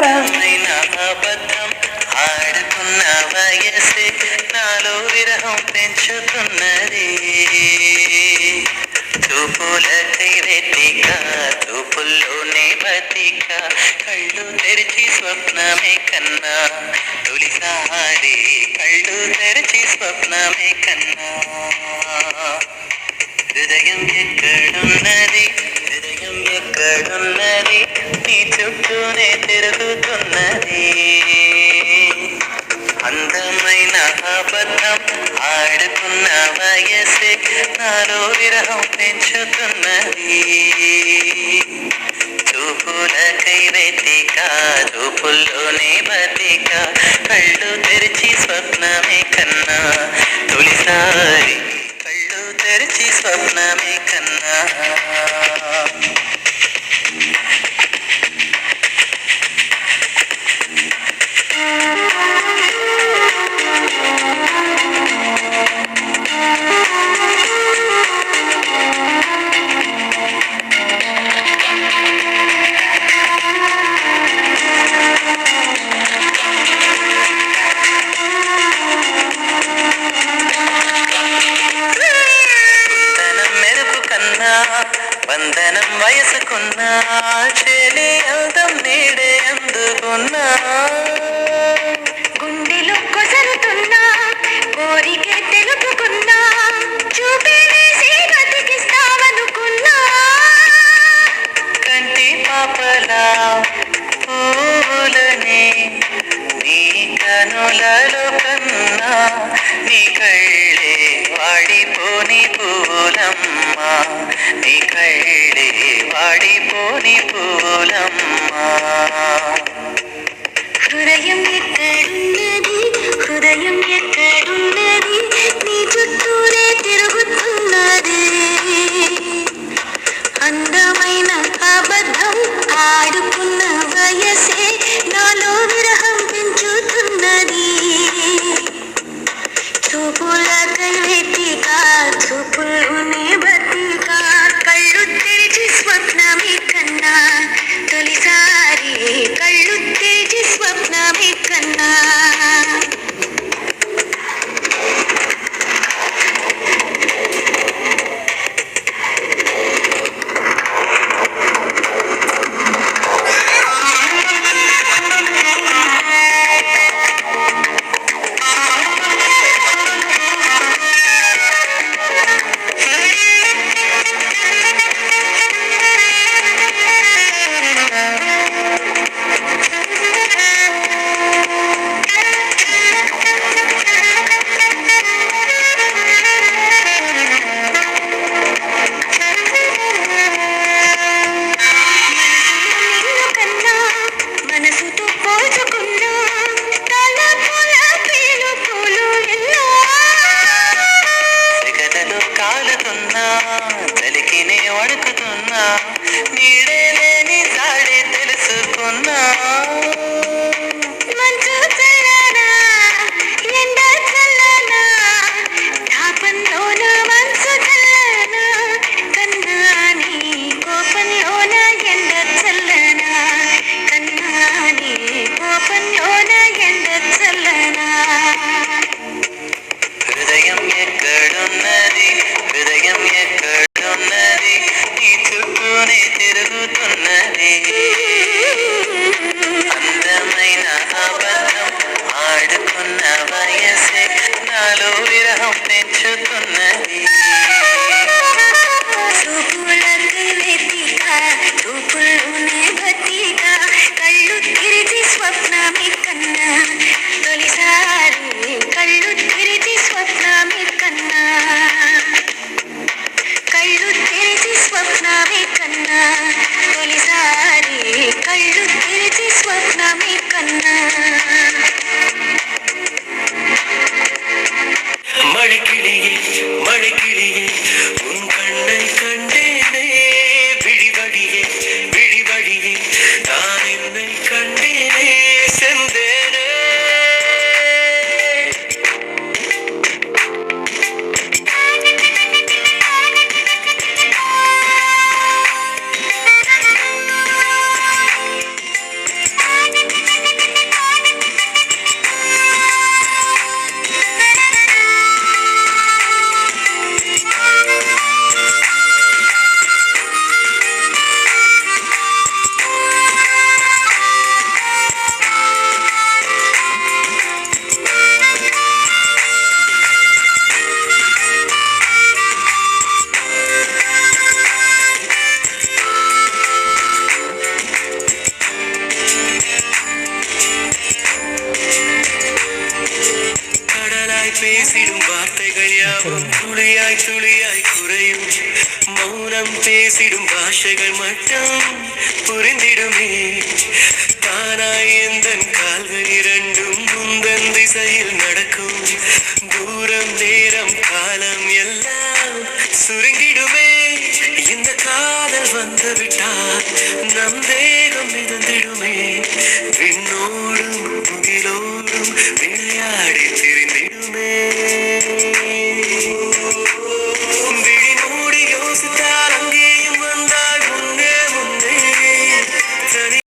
అందమైన అబద్ధం ఆడుతున్న వయసే నాలో విరహం పెంచుతున్నది. చూపులకై వెతిక చూపుల్లోనే బతిక కళ్ళు తెరిచి స్వప్నమే కన్నా తొలిసారి కళ్ళు తెరిచి స్వప్నమే కన్నా. హృదయం ఎక్కడున్నది హృదయం ఎక్కడున్నది నీ చుట్టూనే తిరుగుతున్నది. అందమైన అబద్ధం ఆడుకున్న వయసే నాలో విరహం పెంచుతున్నది. చూపులకై వెతిక చూపుల్లోనే బతిక కళ్ళు తెరిచి స్వప్నమే కన్నా తొలిసారి కళ్ళు తెరిచి స్వప్నమే కన్నా. వందనం వయసుకున్నా చెలి అందం నీడే అందుకున్నా గుండెలో కొసరుతున్నా కోరికే తెలుపుకున్నా చూపే వేసి బతికిస్తావనుకున్నా. కంటి పాపలా పూలని నీ కనులలో కన్నా నీ కళ్ళే వాడిపోని పూలమ్మా నీ కళ్ళే వాడిపోని పూలమ్మా. హృదయం ఎక్కడున్నది హృదయం ఎక్కడున్నది నీ చుట్టూనే తిరుగుతున్నది. అందమైన అబద్ధం ఆడుకున్న వయసే నాలో విరహం పెంచుతున్నది. చూపులకై వెతిక చూపుల్లోనే బతిక కళ్ళు తెరిచి స్వప్నమే కన్నా తొలిసారి కళ్ళు తెరిచి స్వప్నమే కన్నా. చలికినే వణుకుతున్నా నీడే లేని సాడే తెలుసుకున్నా. మంచు చల్లనా ఎండ చల్లనా తాపంలోన మనసు చల్లనా కన్నాని కోపంలోన ఎండ చల్లనా కన్నాని కోపంలోన ఎండ చల్లనా. హృదయం ఎక్కడున్నది హృదయం ఎక్కడున్నది నీ చుట్టూనే తిరుగుతున్నది. అందమైన అబద్ధం ఆడుకున్న వయసే నాలో విరహం పెంచుతున్నది. చూపులకై వెతిక చూపుల్లోనే బతిక కళ్ళు తెరిచి స్వప్నమే కన్నా తొలిసారి కళ్ళు తెరిచి స్వప్నమే కన్నా కళ్ళు తెరిచి స్వప్నమే కన్నా తొలిసారి కళ్ళు తెరిచి స్వప్నమే కన్నా. మడికిళియే మడికిళి மட்டும் புரிந்திடுமே. தானாய் எந்தன் கால்கள் இரண்டும் முந்தன் திசையில் நடக்கும். தூரம் நேரம் காலம் எல்லாம் சுருங்கிடுமே. இந்த காதல் வந்து விட்டால் நம் தேகம் மிதந்திடுமே.